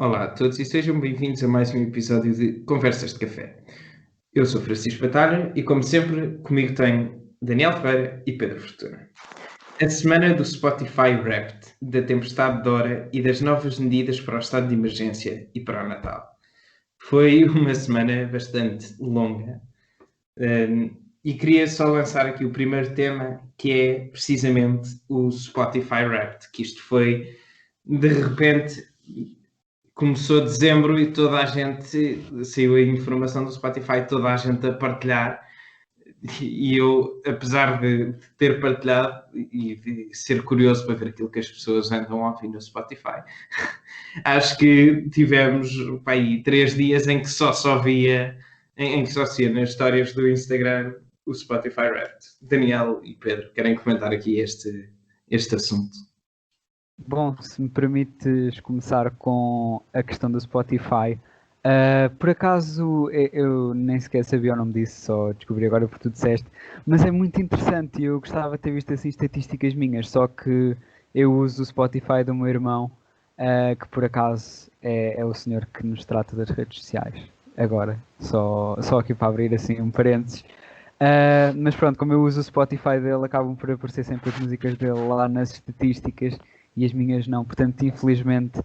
Olá a todos e sejam bem-vindos a mais um episódio de Conversas de Café. Eu sou Francisco Batalha e, como sempre, comigo tenho Daniel Ferreira e Pedro Fortuna. A semana do Spotify Wrapped, da tempestade Dora e das novas medidas para o estado de emergência e para o Natal. Foi uma semana bastante longa e queria só lançar aqui o primeiro tema, que é precisamente o Spotify Wrapped, que isto foi, de repente, começou dezembro e toda a gente, saiu a informação do Spotify, toda a gente a partilhar, e eu, apesar de ter partilhado e de ser curioso para ver aquilo que as pessoas andam a ouvir no Spotify, acho que tivemos pá, aí 3 dias em que só via, em que só se ia nas histórias do Instagram o Spotify Wrapped. Daniel e Pedro, querem comentar aqui este assunto? Bom, se me permites começar com a questão do Spotify, por acaso eu nem sequer sabia o nome disso, só descobri agora por tu disseste, mas é muito interessante e eu gostava de ter visto assim estatísticas minhas, só que eu uso o Spotify do meu irmão, que por acaso é o senhor que nos trata das redes sociais. Agora, só aqui para abrir assim um parênteses. Mas pronto, como eu uso o Spotify dele, acabam por aparecer sempre as músicas dele lá nas estatísticas e as minhas não. Portanto, infelizmente,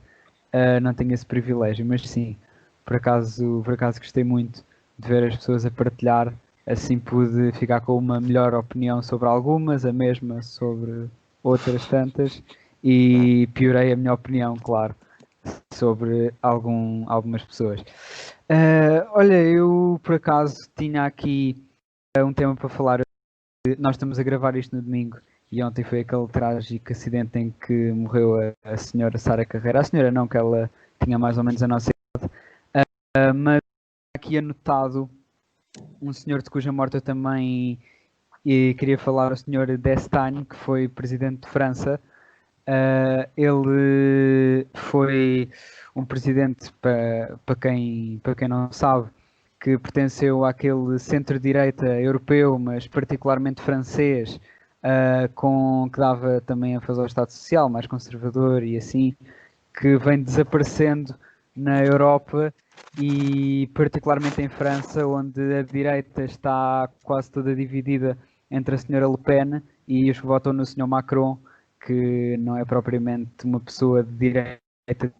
não tenho esse privilégio. Mas sim, por acaso gostei muito de ver as pessoas a partilhar. Assim pude ficar com uma melhor opinião sobre algumas, a mesma sobre outras tantas, e piorei a minha opinião, claro, sobre algumas pessoas. Olha, eu por acaso tinha aqui um tema para falar. Nós estamos a gravar isto no domingo e ontem foi aquele trágico acidente em que morreu a senhora Sara Carreira. A senhora não, que ela tinha mais ou menos a nossa idade. Mas aqui anotado um senhor de cuja morte eu também queria falar, o senhor Destagne, que foi presidente de França. Ele foi um presidente, para quem não sabe, que pertenceu àquele centro-direita europeu, mas particularmente francês, que dava também ênfase ao Estado Social, mais conservador e assim, que vem desaparecendo na Europa e particularmente em França, onde a direita está quase toda dividida entre a senhora Le Pen e os que votam no senhor Macron, que não é propriamente uma pessoa de direita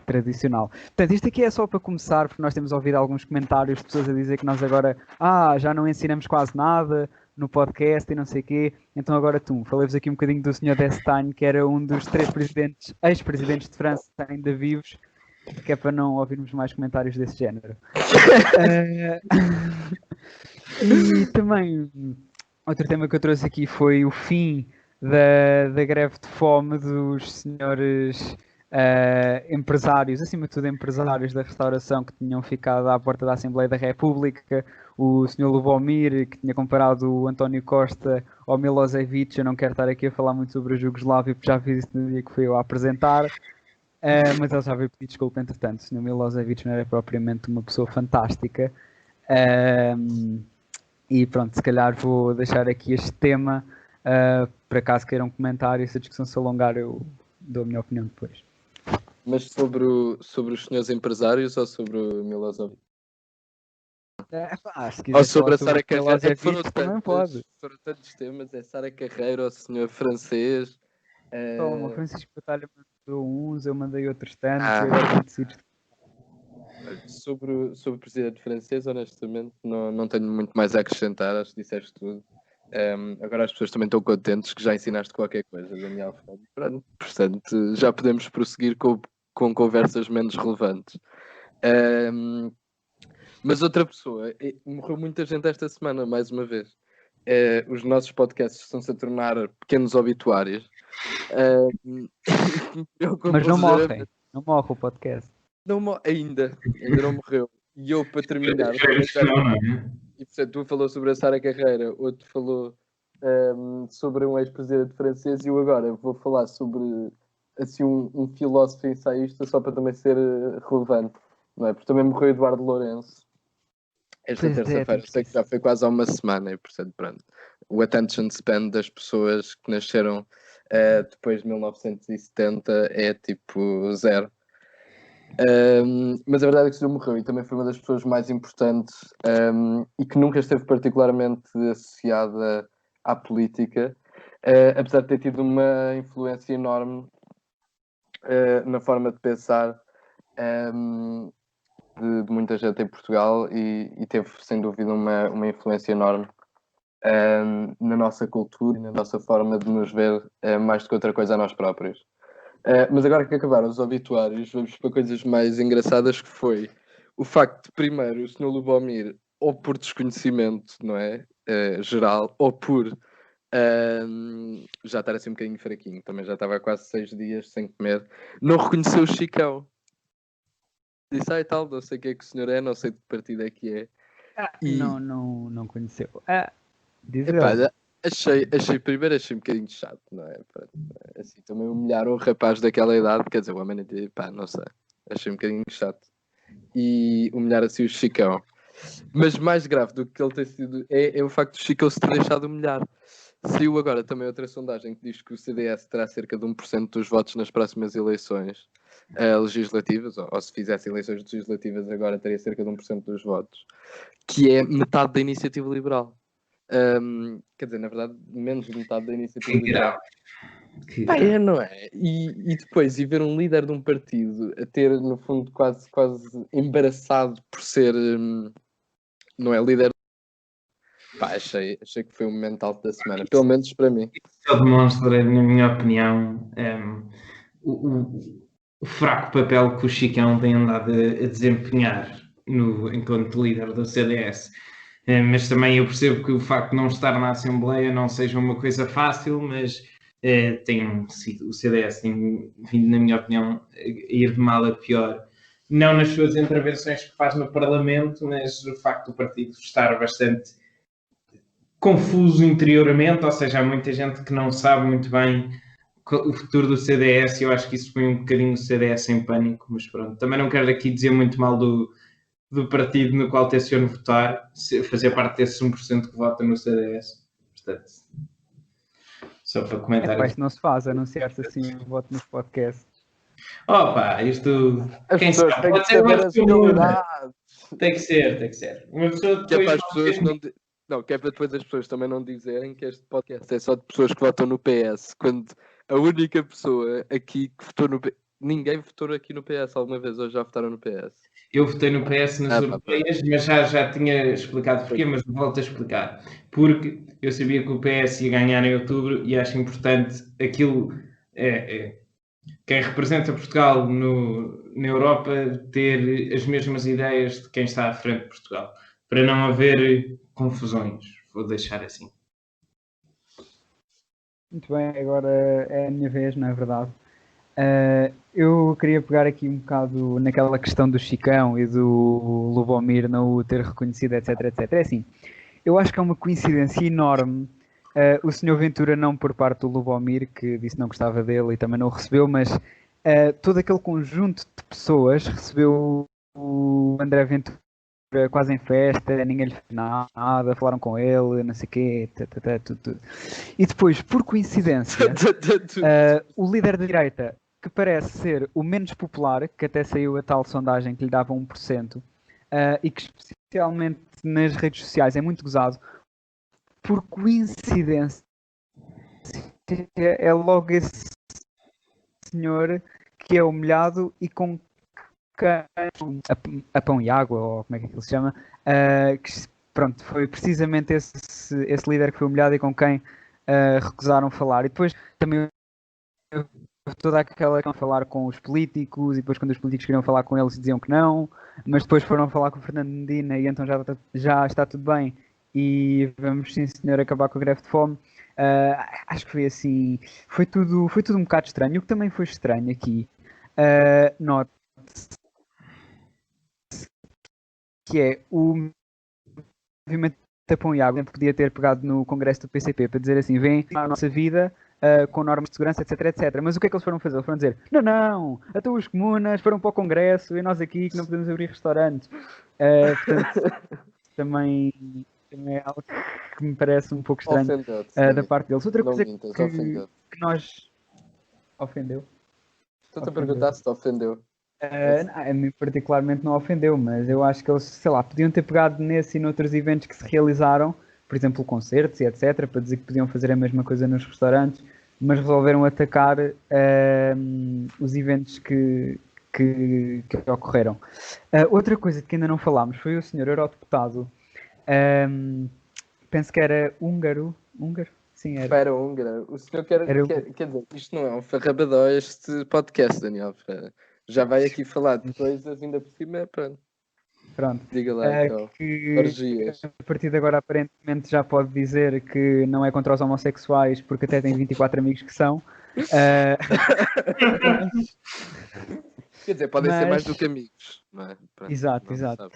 tradicional. Portanto, isto aqui é só para começar, porque nós temos ouvido alguns comentários de pessoas a dizer que nós agora já não ensinamos quase nada no podcast e não sei o quê. Então agora tu, falei-vos aqui um bocadinho do Sr. Destagne, que era um dos 3 ex-presidentes de França ainda vivos, que é para não ouvirmos mais comentários desse género. E também, outro tema que eu trouxe aqui foi o fim da greve de fome dos senhores empresários, acima de tudo empresários da restauração que tinham ficado à porta da Assembleia da República, o senhor Lubomir, que tinha comparado o António Costa ao Milosevic. Eu não quero estar aqui a falar muito sobre a Jugoslávia, porque já fiz isso no dia que fui eu a apresentar, mas ele já veio pedir desculpa entretanto. O senhor Milosevic não era propriamente uma pessoa fantástica. E pronto, se calhar vou deixar aqui este tema para caso queiram comentar e se a discussão se alongar eu dou a minha opinião depois. Mas sobre os senhores empresários ou sobre o Milosevic? Se Ou quiser sobre falar a Sara sobre o Carreira? É que Milosevic também pode. foram tantos temas, é Sara Carreira, o senhor francês. Toma, o Francisco Batalha mandou uns, eu mandei outros tantos Ah. e agora decides. Sobre o presidente francês, honestamente, não tenho muito mais a acrescentar, acho que disseste tudo. Agora as pessoas também estão contentes que já ensinaste qualquer coisa, Daniel. Pronto, portanto, já podemos prosseguir com conversas menos relevantes. Mas outra pessoa, morreu muita gente esta semana, mais uma vez. Os nossos podcasts estão-se a tornar pequenos obituários. Mas não morre o podcast. Ainda não morreu. E eu, para terminar, e portanto, tu falou sobre a Sara Carreira, outro falou sobre um ex-presidente francês, e eu agora vou falar sobre assim, um filósofo ensaísta, só para também ser relevante, não é? Porque também morreu Eduardo Lourenço esta terça-feira. Sei que já foi quase há uma semana, e portanto, pronto. O attention span das pessoas que nasceram depois de 1970 é tipo zero. Mas a verdade é que o senhor morreu e também foi uma das pessoas mais importantes e que nunca esteve particularmente associada à política, apesar de ter tido uma influência enorme na forma de pensar de muita gente em Portugal e teve sem dúvida uma influência enorme na nossa cultura e na nossa forma de nos ver mais do que outra coisa a nós próprios. Mas agora que acabaram os obituários, vamos para coisas mais engraçadas, que foi o facto de, primeiro, o Sr. Lubomir, ou por desconhecimento, não é? Geral, ou por já estar assim um bocadinho fraquinho, também já estava há quase 6 dias sem comer, não reconheceu o Chicão. Disse, e tal, não sei o que é que o senhor é, não sei de que partido é que é. Não conheceu. Diz Epá, ele. primeiro achei um bocadinho chato, não é? Assim, também humilharam um rapaz daquela idade, quer dizer, o homem, pá, não sei, achei um bocadinho chato. E humilhar assim o Chicão. Mas mais grave do que ele ter sido é o facto de o Chicão se ter deixado humilhar. Saiu agora também outra sondagem que diz que o CDS terá cerca de 1% dos votos nas próximas eleições legislativas, ou se fizesse eleições legislativas agora teria cerca de 1% dos votos, que é metade da Iniciativa Liberal. Quer dizer, na verdade, menos de metade da Iniciativa Liberal. Pá, não é? E depois, ver um líder de um partido a ter, no fundo, quase embaraçado por ser, não é, líder. Pá, achei que foi o momento alto da semana, pelo menos para mim. Isso demonstra, na minha opinião, o fraco papel que o Chicão tem andado a desempenhar enquanto líder do CDS. Mas também eu percebo que o facto de não estar na Assembleia não seja uma coisa fácil, mas o CDS tem vindo, na minha opinião, a ir de mal a pior. Não nas suas intervenções que faz no Parlamento, mas o facto do partido estar bastante confuso interiormente, ou seja, há muita gente que não sabe muito bem o futuro do CDS, e eu acho que isso põe um bocadinho o CDS em pânico, mas pronto, também não quero aqui dizer muito mal do partido no qual tenciono votar, fazer parte desses 1% que vota no CDS, portanto, só para comentar isto não se faz, anunciar-se assim o voto nos podcasts. Opa, isto... As pessoas têm que saber as realidades. Tem que ser. Uma pessoa que é para as pessoas não, que é para depois as pessoas também não dizerem que este podcast é só de pessoas que votam no PS, quando a única pessoa aqui que votou no PS... Ninguém votou aqui no PS alguma vez, ou já votaram no PS? Eu votei no PS nas europeias, mas já tinha explicado porquê, mas volto a explicar. Porque eu sabia que o PS ia ganhar em outubro e acho importante aquilo... quem representa Portugal na Europa ter as mesmas ideias de quem está à frente de Portugal, para não haver confusões, vou deixar assim. Muito bem, agora é a minha vez, não é verdade? Eu queria pegar aqui um bocado naquela questão do Chicão e do Lubomir não o ter reconhecido, etc, etc. É assim, eu acho que é uma coincidência enorme o Sr. Ventura não por parte do Lubomir, que disse não gostava dele e também não o recebeu, mas todo aquele conjunto de pessoas recebeu o André Ventura quase em festa, ninguém lhe fez nada, falaram com ele, não sei o quê, tudo. E depois, por coincidência, o líder da direita, que parece ser o menos popular, que até saiu a tal sondagem que lhe dava 1%, e que especialmente nas redes sociais é muito gozado, por coincidência, é logo esse senhor que é humilhado e com a pão e água, ou como é que aquilo se chama, que pronto, foi precisamente esse líder que foi humilhado e com quem recusaram falar. E depois também toda aquela que falar com os políticos, e depois quando os políticos queriam falar com eles diziam que não, mas depois foram falar com o Fernando Medina e então já está tudo bem e vamos sim senhor acabar com a greve de fome. Acho que foi assim, foi tudo um bocado estranho. O que também foi estranho aqui, note-se que é o movimento da Pão e Água podia ter pegado no congresso do PCP para dizer assim, vem a nossa vida com normas de segurança, etc, etc. Mas o que é que eles foram fazer? Eles foram dizer, não, até os comunas foram para o congresso e nós aqui que não podemos abrir restaurantes. Portanto, também é algo que me parece um pouco estranho da parte deles. Outra coisa que nós... Ofendeu? Estou-te a perguntar se te ofendeu. A mim particularmente não ofendeu, mas eu acho que eles, sei lá, podiam ter pegado nesse e noutros eventos que se realizaram, por exemplo, concertos e etc., para dizer que podiam fazer a mesma coisa nos restaurantes, mas resolveram atacar os eventos que ocorreram. Outra coisa de que ainda não falámos foi o senhor eurodeputado, penso que era húngaro? Sim, era. Era húngara. O senhor quer dizer, isto não é um farrabadó, este podcast, Daniel Ferreira. Já vai aqui falar de coisas ainda por cima, pronto. Diga lá, então. Orgias. A partir de agora, aparentemente, já pode dizer que não é contra os homossexuais, porque até tem 24 amigos que são. Quer dizer, podem ser mais do que amigos, não é? Pronto, exato.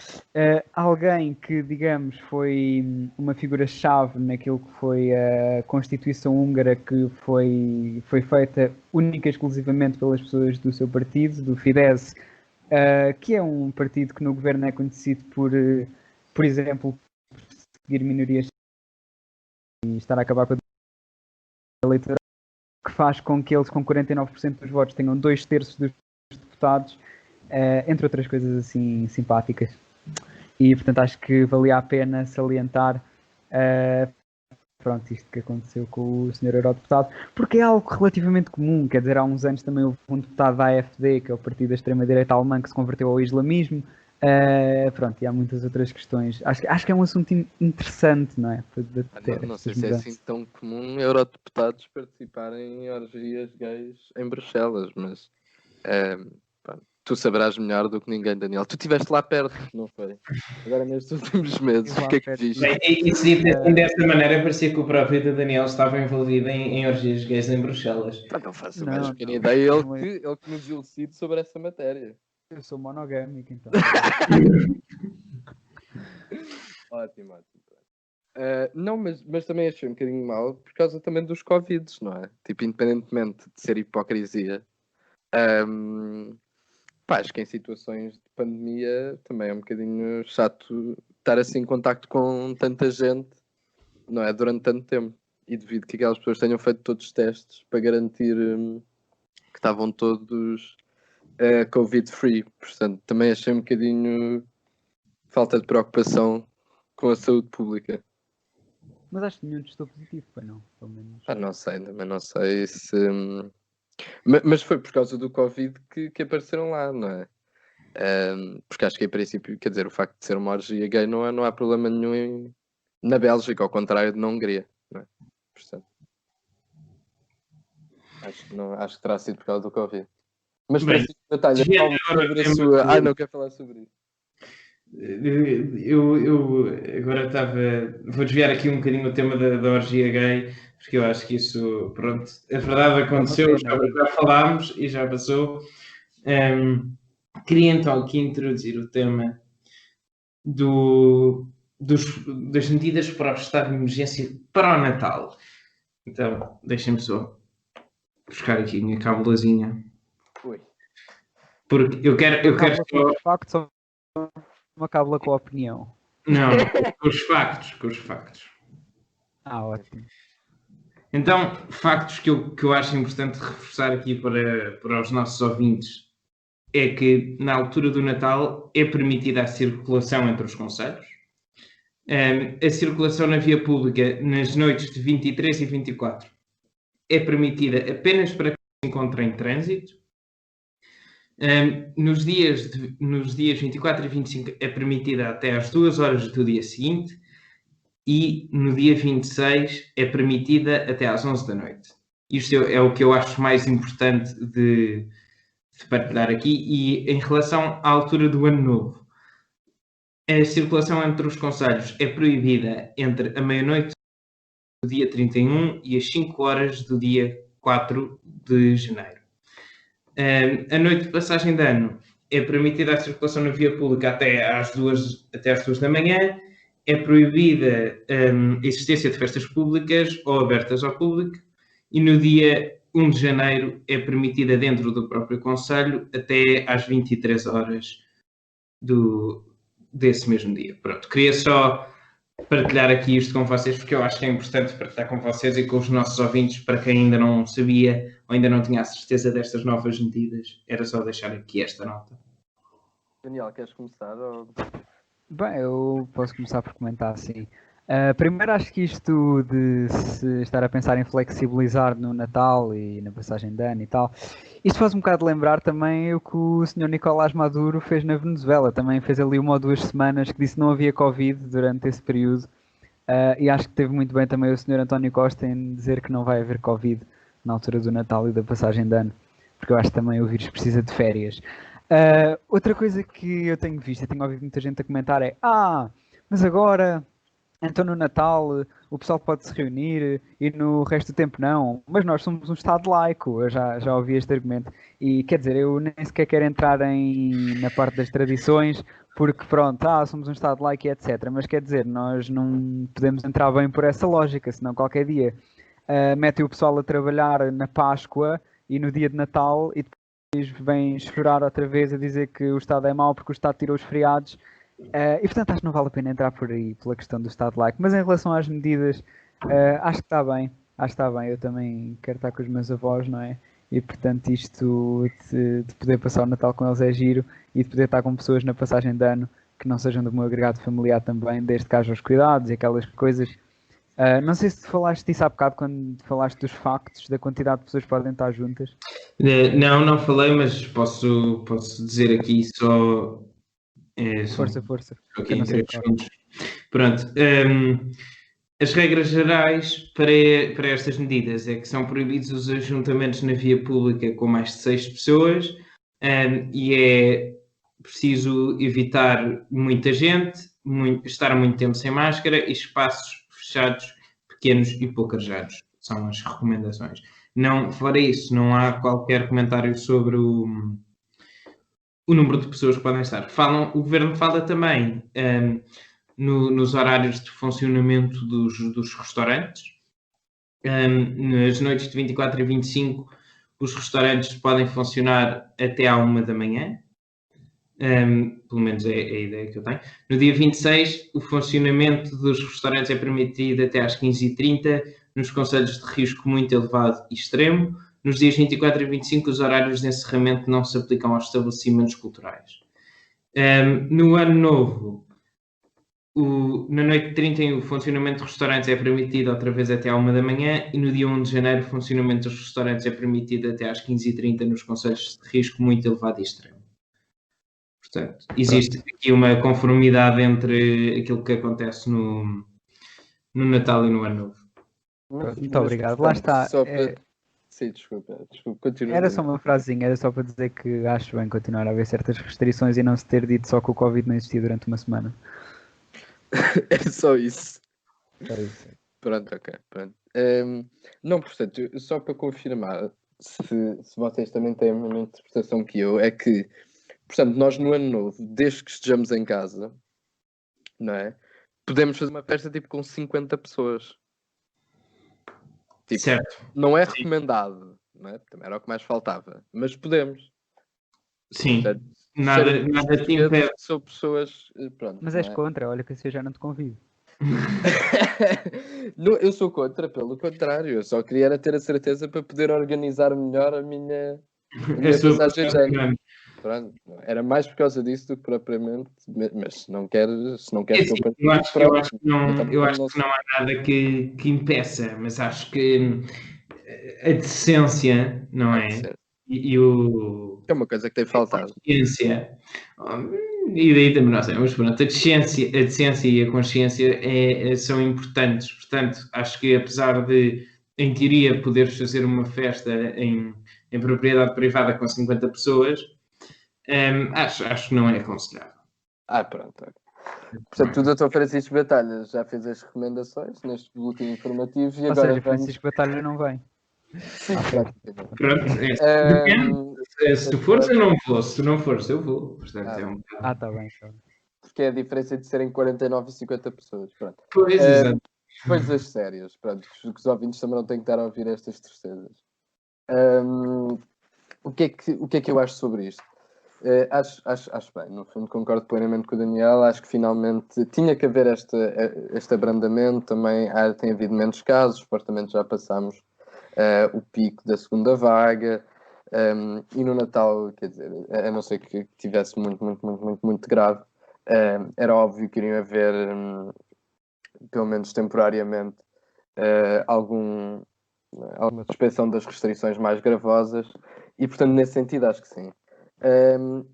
Alguém que, digamos, foi uma figura-chave naquilo que foi a Constituição húngara, que foi feita única e exclusivamente pelas pessoas do seu partido, do Fidesz, que é um partido que no governo é conhecido por exemplo, perseguir minorias e estar a acabar com a eleitoral, que faz com que eles, com 49% dos votos, tenham 2/3 dos deputados, entre outras coisas assim simpáticas. E portanto acho que valia a pena salientar isto que aconteceu com o senhor eurodeputado, porque é algo relativamente comum. Quer dizer, há uns anos também houve um deputado da AfD, que é o partido da extrema-direita alemã, que se converteu ao islamismo. E há muitas outras questões. Acho que é um assunto interessante, não é? Não sei se é assim tão comum eurodeputados participarem em orgias gays em Bruxelas, mas tu saberás melhor do que ninguém, Daniel. Tu estiveste lá perto, não foi? Agora nestes últimos meses, o que é que viste? Isso dito desta maneira, parecia que o próprio Daniel estava envolvido em orgias gays em Bruxelas. Não faço a mais pequena ideia. Ele que nos elucide sobre essa matéria. Eu sou monogâmico, então. Ótimo. Não, mas também achei um bocadinho mal por causa também dos Covids, não é? Tipo, independentemente de ser hipocrisia, acho que em situações de pandemia também é um bocadinho chato estar assim em contacto com tanta gente, não é? Durante tanto tempo. E devido que aquelas pessoas tenham feito todos os testes para garantir que estavam todos Covid-free. Portanto, também achei um bocadinho falta de preocupação com a saúde pública. Mas acho que nenhum testou positivo, foi não? Pelo menos. Não sei se... Mas foi por causa do Covid que apareceram lá, não é? Porque acho que em princípio, quer dizer, o facto de ser uma orgia gay não há problema nenhum na Bélgica, ao contrário de na Hungria, não é? Portanto, acho que terá sido por causa do Covid. Mas Francisco Natália, fala sobre a sua... não quero falar sobre isso. Eu agora vou desviar aqui um bocadinho o tema da orgia gay, porque eu acho que isso, pronto, a verdade aconteceu, já falámos e já passou. Queria então aqui introduzir o tema das medidas para o estado de emergência para o Natal. Então, deixem-me só buscar aqui a minha cábulazinha. Porque eu quero só... facto, só uma cábula com a opinião. Não, com os factos. Ótimo. Então, factos que eu acho importante reforçar aqui para os nossos ouvintes é que na altura do Natal é permitida a circulação entre os concelhos. A circulação na via pública nas noites de 23 e 24 é permitida apenas para quem se encontra em trânsito. Nos dias 24 e 25 é permitida até às 2 horas do dia seguinte e no dia 26 é permitida até às 11 da noite. Isto é o que eu acho mais importante de partilhar aqui. E em relação à altura do Ano Novo, a circulação entre os concelhos é proibida entre a meia-noite do dia 31 e as 5 horas do dia 4 de janeiro. A noite de passagem de ano é permitida a circulação na via pública até às 2 da manhã. É proibida a existência de festas públicas ou abertas ao público. E no dia 1 de janeiro é permitida dentro do próprio concelho até às 23 horas desse mesmo dia. Pronto, queria só partilhar aqui isto com vocês, porque eu acho que é importante partilhar com vocês e com os nossos ouvintes, para quem ainda não sabia ou ainda não tinha a certeza destas novas medidas. Era só deixar aqui esta nota. Daniel, queres começar? Ou... Bem, eu posso começar por comentar assim. Primeiro, acho que isto de se estar a pensar em flexibilizar no Natal e na passagem de ano e tal, isto faz um bocado lembrar também o que o Sr. Nicolás Maduro fez na Venezuela. Também fez ali 1 ou 2 semanas que disse que não havia Covid durante esse período. E acho que teve muito bem também o Sr. António Costa em dizer que não vai haver Covid na altura do Natal e da passagem de ano, porque eu acho que também o vírus precisa de férias. Outra coisa que eu tenho visto, eu tenho ouvido muita gente a comentar é: mas agora, então no Natal o pessoal pode se reunir e no resto do tempo não, mas nós somos um Estado laico. Eu já ouvi este argumento e quer dizer, eu nem sequer quero entrar na parte das tradições, porque pronto, somos um Estado laico e etc. Mas quer dizer, nós não podemos entrar bem por essa lógica, senão qualquer dia metem o pessoal a trabalhar na Páscoa e no dia de Natal e depois vêm chorar outra vez a dizer que o Estado é mau porque o Estado tirou os feriados. E portanto acho que não vale a pena entrar por aí pela questão do Estado laico. Mas em relação às medidas, acho que está bem. Acho que está bem. Eu também quero estar com os meus avós, não é? E portanto isto de poder passar o Natal com eles é giro e de poder estar com pessoas na passagem de ano que não sejam do meu agregado familiar também, desde que haja os cuidados e aquelas coisas. Não sei se falaste disso há bocado quando falaste dos factos da quantidade de pessoas que podem estar juntas. Não falei, mas posso dizer aqui só. Força. Aqui Que eu em não sei 3 de cor. segundos. Pronto. As regras gerais para estas medidas é que são proibidos os ajuntamentos na via pública com mais de 6 pessoas, e é preciso evitar muita gente, estar muito tempo sem máscara e espaços fechados, pequenos e pouco arejados. São as recomendações. Não, fora isso, não há qualquer comentário sobre o número de pessoas que podem estar. O governo fala também nos horários de funcionamento dos restaurantes. Nas noites de 24 e 25, os restaurantes podem funcionar até à 1 da manhã. Pelo menos é a ideia que eu tenho. No dia 26, o funcionamento dos restaurantes é permitido até às 15h30, nos concelhos de risco muito elevado e extremo. Nos dias 24 e 25, os horários de encerramento não se aplicam aos estabelecimentos culturais. No ano novo, na noite de 31, o funcionamento de restaurantes é permitido outra vez até à 1 da manhã e no dia 1 de janeiro, o funcionamento dos restaurantes é permitido até às 15h30 nos concelhos de risco muito elevado e extremo. Portanto, existe aqui uma conformidade entre aquilo que acontece no Natal e no Ano Novo. Muito obrigado. Lá está. Sim, desculpa, continua. Era só uma frasinha, era só para dizer que acho bem continuar a haver certas restrições e não se ter dito só que o Covid não existia durante uma semana. É só isso. Só isso. Pronto, ok. Pronto. Não, portanto, só para confirmar, se vocês também têm a mesma interpretação que eu, é que, portanto, nós no Ano Novo, desde que estejamos em casa, não é? Podemos fazer uma festa tipo com 50 pessoas. Tipo, certo. Não é recomendado, não é? Também era o que mais faltava, mas podemos. Sim. Portanto, Nada te impede. São pessoas. Pronto, mas és contra, olha que assim eu já não te convido. Não, eu sou contra, pelo contrário, eu só queria era ter a certeza para poder organizar melhor a minha passagem de ano. Pronto, era mais por causa disso do que propriamente, mas se não queres eu acho que não há nada que impeça, mas acho que a decência, não é? E é uma coisa que tem faltado. A consciência, e daí também não sei, mas pronto, a decência e a consciência são importantes. Portanto, acho que apesar de, em teoria, poderes fazer uma festa em propriedade privada com 50 pessoas, acho que não é aconselhável. Pronto. Portanto, o Dr. Francisco Batalha já fez as recomendações neste boletim informativo e agora Francisco Batalha não vem. Sim, pronto. Depende. Se tu fores, eu não vou. Se tu não fores, eu vou. Portanto, tá bem. Porque é a diferença de serem 49 e 50 pessoas. Pronto. Pois, exato. Coisas sérias. Pronto, que os ouvintes também não têm que estar a ouvir estas tristezas. O que é que eu acho sobre isto? Acho bem, no fundo concordo plenamente com o Daniel, acho que finalmente tinha que haver este abrandamento, também tem havido menos casos, supostamente já passámos o pico da segunda vaga, e no Natal, quer dizer, a não ser que tivesse muito grave, era óbvio que iriam haver, pelo menos temporariamente, alguma suspensão das restrições mais gravosas, e portanto nesse sentido acho que sim.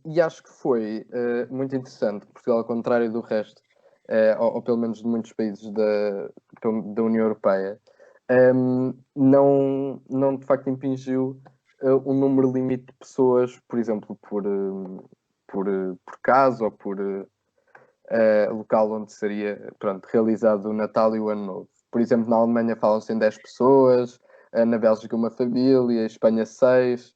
E acho que foi muito interessante que Portugal, ao contrário do resto, ou pelo menos de muitos países da União Europeia, não de facto impingiu um número limite de pessoas, por exemplo, por caso ou por local onde seria realizado o Natal e o Ano Novo. Por exemplo, na Alemanha falam-se em 10 pessoas, na Bélgica uma família, Espanha 6.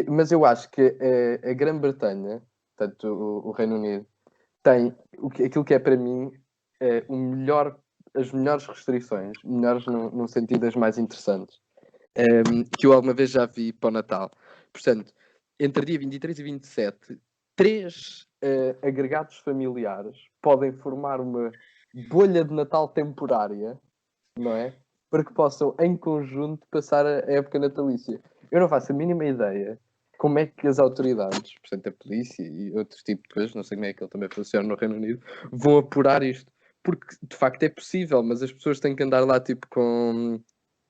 Mas eu acho que a Grã-Bretanha, portanto o Reino Unido, tem aquilo que é para mim as melhores restrições, melhores no sentido das mais interessantes, que eu alguma vez já vi para o Natal. Portanto, entre dia 23 e 27, 3 agregados familiares podem formar uma bolha de Natal temporária, não é? Para que possam, em conjunto, passar a época natalícia. Eu não faço a mínima ideia como é que as autoridades, portanto a polícia e outros tipos de coisas, não sei como é que ele também funciona no Reino Unido, vão apurar isto. Porque, de facto, é possível, mas as pessoas têm que andar lá, tipo, com,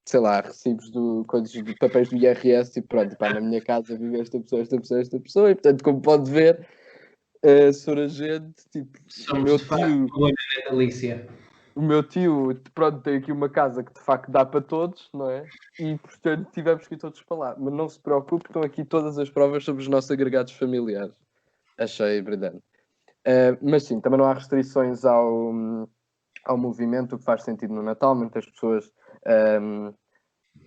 sei lá, recibos de papéis do IRS, e pronto, pá, na minha casa vive esta pessoa, e, portanto, como pode ver, Sr. Agente, tipo, o meu tio, pronto, tem aqui uma casa que de facto dá para todos, não é? E portanto tivemos que ir todos para lá. Mas não se preocupe, estão aqui todas as provas sobre os nossos agregados familiares. Achei brilhante. Mas sim, também não há restrições ao movimento, o que faz sentido no Natal. Muitas pessoas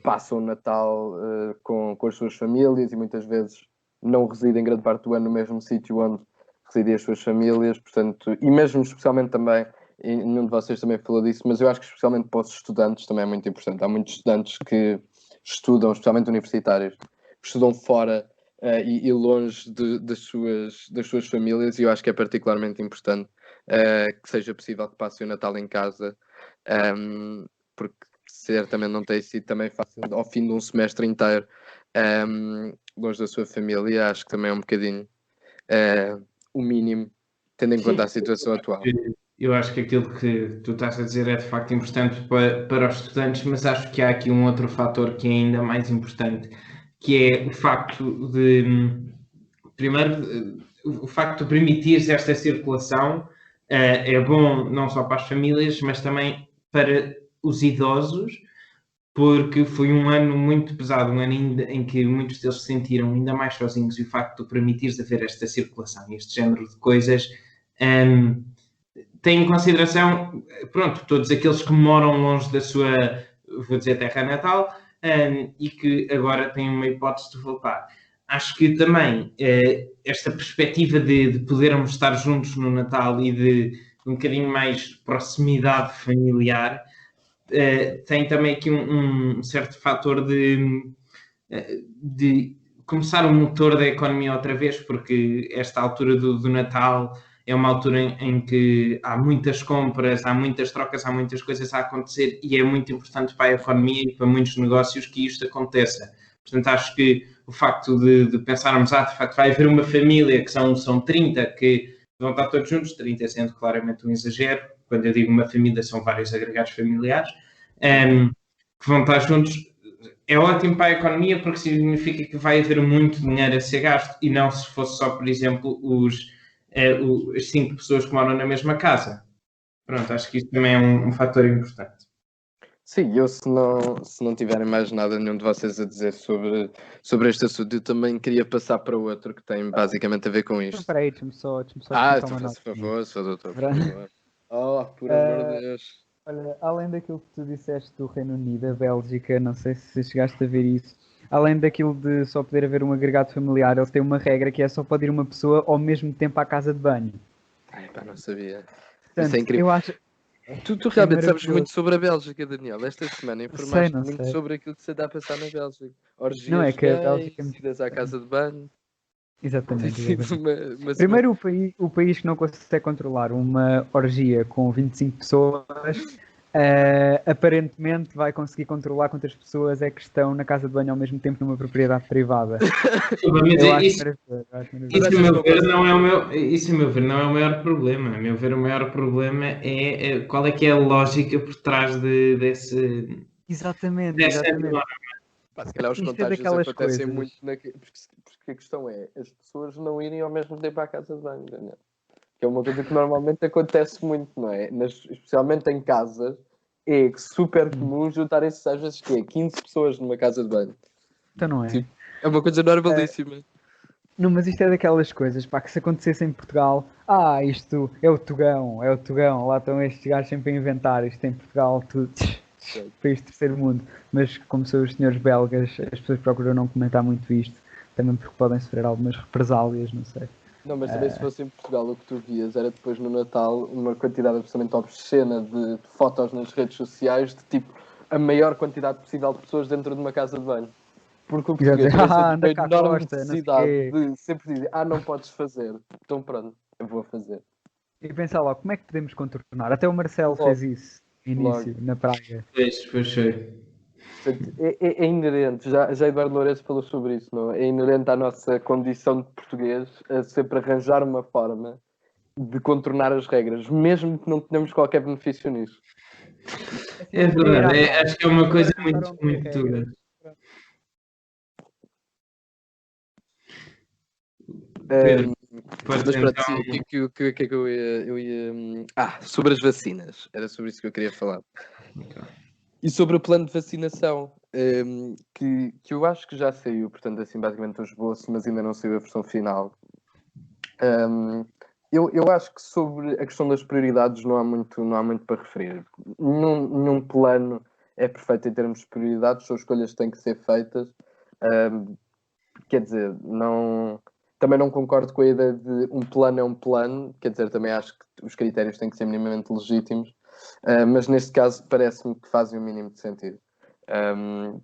passam o Natal com as suas famílias e muitas vezes não residem grande parte do ano no mesmo sítio onde residem as suas famílias, portanto, e mesmo especialmente também, e nenhum de vocês também falou disso, mas eu acho que especialmente para os estudantes também é muito importante. Há muitos estudantes que estudam, especialmente universitários, que estudam fora e longe das suas famílias, e eu acho que é particularmente importante que seja possível que passem o Natal em casa, porque certamente não tem sido também fácil ao fim de um semestre inteiro longe da sua família. Acho que também é um bocadinho o mínimo, tendo em conta a situação atual. Eu acho que aquilo que tu estás a dizer é de facto importante para os estudantes, mas acho que há aqui um outro fator que é ainda mais importante, que é o facto de, primeiro, o facto de permitir esta circulação é bom não só para as famílias, mas também para os idosos, porque foi um ano muito pesado, um ano em que muitos deles se sentiram ainda mais sozinhos, e o facto de permitires haver esta circulação e este género de coisas tem em consideração, pronto, todos aqueles que moram longe da sua, vou dizer, terra natal, e que agora têm uma hipótese de voltar. Acho que também esta perspectiva de podermos estar juntos no Natal e de um bocadinho mais proximidade familiar tem também aqui um certo fator de começar o motor da economia outra vez, porque esta altura do Natal é uma altura em que há muitas compras, há muitas trocas, há muitas coisas a acontecer, e é muito importante para a economia e para muitos negócios que isto aconteça. Portanto, acho que o facto de pensarmos, de facto vai haver uma família que são 30 que vão estar todos juntos, 30 sendo claramente um exagero, quando eu digo uma família são vários agregados familiares, que vão estar juntos, é ótimo para a economia porque significa que vai haver muito dinheiro a ser gasto, e não se fosse só, por exemplo, as 5 pessoas que moram na mesma casa. Pronto, acho que isso também é um fator importante. Sim, se não tiverem mais nada nenhum de vocês a dizer sobre este assunto, eu também queria passar para outro que tem basicamente a ver com isto. Espera aí, deixa-me só então faz favor, doutor, por favor. Oh, por amor de Deus. Olha, além daquilo que tu disseste do Reino Unido, a Bélgica, não sei se chegaste a ver isso, além daquilo de só poder haver um agregado familiar, eles têm uma regra que é só pode ir uma pessoa ao mesmo tempo à casa de banho. Ai, pá, não sabia. Portanto, isso é incrível. Eu acho... Tu realmente sabes muito sobre a Bélgica, Daniel. Esta semana informaste muito sobre aquilo que se dá a passar na Bélgica. Orgias, não é que a Bélgica idas à casa de banho. Exatamente. Mas Primeiro, o país que não consegue controlar uma orgia com 25 pessoas, aparentemente vai conseguir controlar quantas pessoas é que estão na casa de banho ao mesmo tempo numa propriedade privada. Isso, a meu ver, não é o meu, isso, a meu ver, não é o maior problema. A meu ver, o maior problema é qual é que é a lógica por trás desse... Exatamente. Pá, se calhar os contágios acontecem muito porque a questão é as pessoas não irem ao mesmo tempo à casa de banho, Daniel. Que é uma coisa que normalmente acontece muito, não é? Especialmente em casas, é super comum juntarem-se às vezes 15 pessoas numa casa de banho. Então não é? Tipo, é uma coisa normalíssima. Não, mas isto é daquelas coisas, pá, que se acontecesse em Portugal, isto é o Tugão, lá estão estes gajos sempre a inventar, isto em Portugal, tudo, país de terceiro mundo. Mas como são os senhores belgas, as pessoas procuram não comentar muito isto, também porque podem sofrer algumas represálias, não sei. Não, mas também se fosse em Portugal o que tu vias era depois no Natal uma quantidade absolutamente obscena de fotos nas redes sociais de tipo a maior quantidade possível de pessoas dentro de uma casa de banho. Porque o português tem sempre uma enorme necessidade de sempre dizer não podes fazer. Então pronto, eu vou fazer. E pensar logo, como é que podemos contornar? Até o Marcelo fez isso no início, na praia. Pois sei. É inerente, já Eduardo Lourenço falou sobre isso, não é? É inerente à nossa condição de português a sempre arranjar uma forma de contornar as regras, mesmo que não tenhamos qualquer benefício nisso. É verdade, acho que é uma coisa muito dura. Mas pronto, sim, o que é que eu ia... sobre as vacinas. Era sobre isso que eu queria falar. Okay. E sobre o plano de vacinação, que eu acho que já saiu, portanto, assim, basicamente o esboço, mas ainda não saiu a versão final. Eu acho que sobre a questão das prioridades não há muito para referir. Nenhum plano é perfeito em termos de prioridades, são escolhas que têm que ser feitas. Quer dizer, também não concordo com a ideia de um plano é um plano, quer dizer, também acho que os critérios têm que ser minimamente legítimos, mas neste caso parece-me que fazem o mínimo de sentido.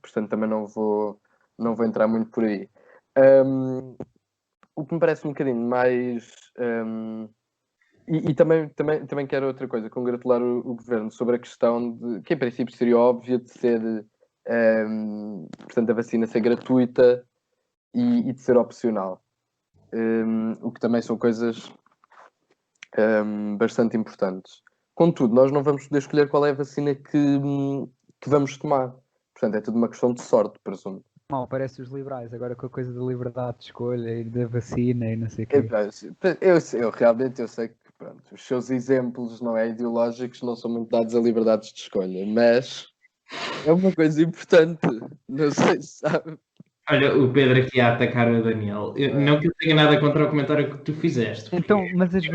Portanto, também não vou entrar muito por aí. O que me parece um bocadinho mais... E também quero outra coisa, congratular o governo sobre a questão de, que em princípio seria óbvia, de ser, portanto, a vacina ser gratuita e de ser opcional. O que também são coisas bastante importantes. Contudo, nós não vamos poder escolher qual é a vacina que vamos tomar. Portanto, é tudo uma questão de sorte, presumo. Mal, parece os liberais, agora com a coisa da liberdade de escolha e da vacina e não sei o quê. Eu realmente sei que pronto, os seus exemplos não é, ideológicos não são muito dados a liberdades de escolha, mas é uma coisa importante. Não sei se sabe. Olha, o Pedro aqui a atacar o Daniel. Não que eu tenha nada contra o comentário que tu fizeste. Então, mas as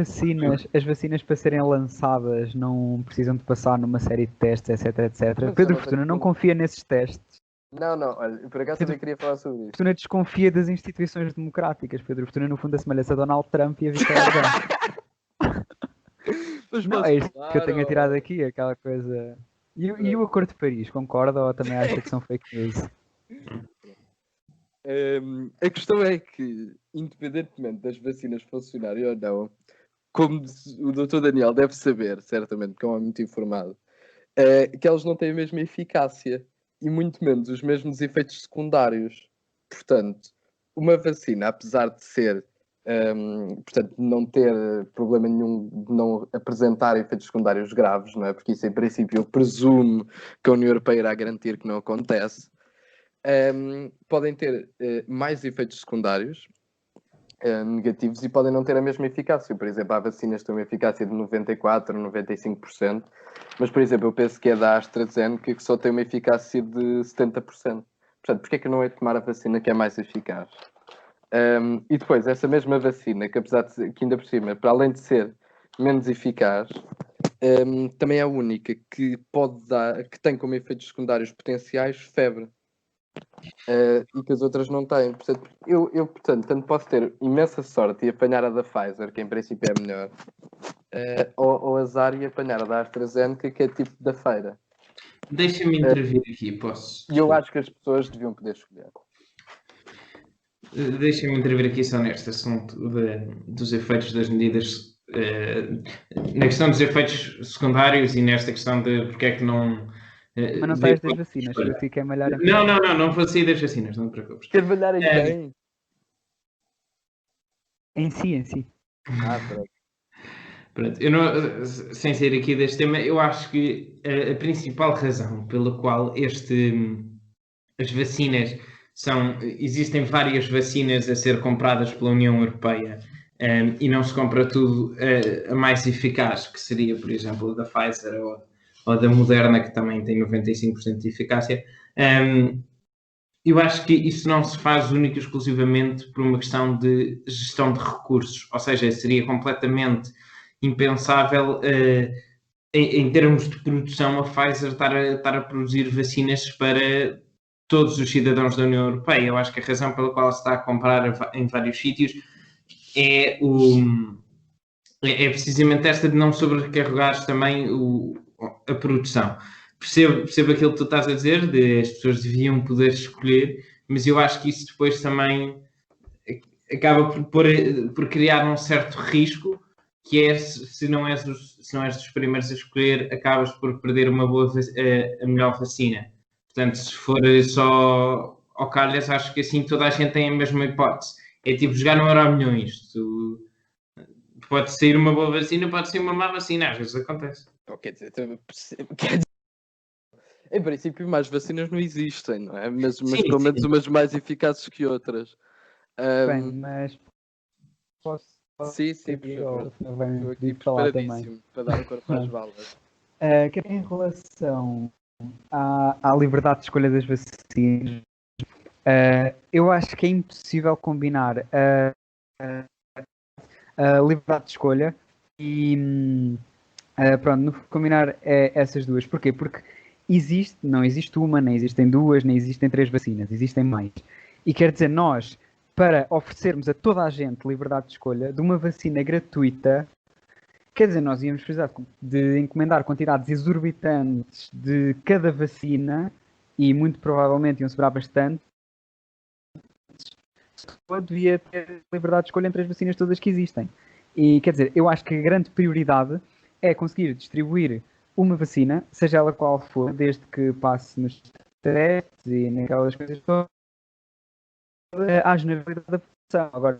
vacinas para serem lançadas não precisam de passar numa série de testes, etc. Mas Pedro Fortuna não confia nesses testes. Não, olha, por acaso também queria falar sobre isso. Fortuna desconfia das instituições democráticas. Pedro Fortuna, no fundo, assemelha-se a Donald Trump e a Vitória Orbán. Não, é isto que eu tenho tirado aqui, aquela coisa... E o Acordo de Paris, concorda ou também acha que são fake news? A questão é que, independentemente das vacinas funcionarem ou não, como o Dr. Daniel deve saber, certamente, porque é um homem muito informado, que elas não têm a mesma eficácia e muito menos os mesmos efeitos secundários. Portanto, uma vacina, apesar de ser, portanto, não ter problema nenhum de não apresentar efeitos secundários graves, não é? Porque isso, em princípio, eu presumo que a União Europeia irá garantir que não acontece. Podem ter mais efeitos secundários negativos e podem não ter a mesma eficácia. Por exemplo, há vacinas que têm uma eficácia de 94%, 95%, mas, por exemplo, eu penso que é da AstraZeneca que só tem uma eficácia de 70%. Portanto, porquê é que eu não é tomar a vacina que é mais eficaz? E depois, essa mesma vacina, que apesar de ser, que ainda por cima, para além de ser menos eficaz, também é a única que pode dar, que tem como efeitos secundários potenciais febre. E que as outras não têm. Portanto, eu tanto posso ter imensa sorte e apanhar a da Pfizer, que em princípio é melhor, ou azar e apanhar a da AstraZeneca, que é tipo da feira. Deixa-me intervir aqui, posso? E eu acho que as pessoas deviam poder escolher. Deixem-me intervir aqui só neste assunto dos efeitos das medidas, na questão dos efeitos secundários e nesta questão de porque é que não. Mas não saias das vacinas, eu fiquei a malhar em Não vou sair das vacinas, não te preocupes. Quer malhar em quem? Em si. Pronto, eu não, sem sair aqui deste tema, eu acho que a principal razão pela qual as vacinas existem várias vacinas a ser compradas pela União Europeia e não se compra tudo a mais eficaz, que seria, por exemplo, a da Pfizer ou da Moderna, que também tem 95% de eficácia. Eu acho que isso não se faz única e exclusivamente por uma questão de gestão de recursos, ou seja, seria completamente impensável em termos de produção a Pfizer estar a produzir vacinas para todos os cidadãos da União Europeia. Eu acho que a razão pela qual se está a comprar em vários sítios é precisamente esta de não sobrecarregar também a produção. Percebo aquilo que tu estás a dizer, de as pessoas deviam poder escolher, mas eu acho que isso depois também acaba por criar um certo risco, que é se não és dos primeiros a escolher, acabas por perder a melhor vacina. Portanto, se for só ao calhas, acho que assim toda a gente tem a mesma hipótese. É tipo jogar no Euromilhões. Pode sair uma boa vacina, pode ser uma má vacina, às vezes acontece. Quer dizer, em princípio, mais vacinas não existem, não é? Mas pelo menos umas mais eficazes que outras. Bem, mas posso. Sim, por favor. Estou aqui preparadíssimo para dar o corpo às balas. Em relação à liberdade de escolha das vacinas, eu acho que é impossível combinar a liberdade de escolha e combinar essas duas. Porquê? Porque não existe uma, nem existem duas, nem existem 3 vacinas, existem mais. E quer dizer, nós, para oferecermos a toda a gente liberdade de escolha de uma vacina gratuita, quer dizer, nós íamos precisar de encomendar quantidades exorbitantes de cada vacina e muito provavelmente iam sobrar bastante. Só devia ter liberdade de escolha entre as vacinas todas que existem. E quer dizer, eu acho que a grande prioridade é conseguir distribuir uma vacina, seja ela qual for, desde que passe nos testes e naquelas coisas todas, à generalidade da população. Agora,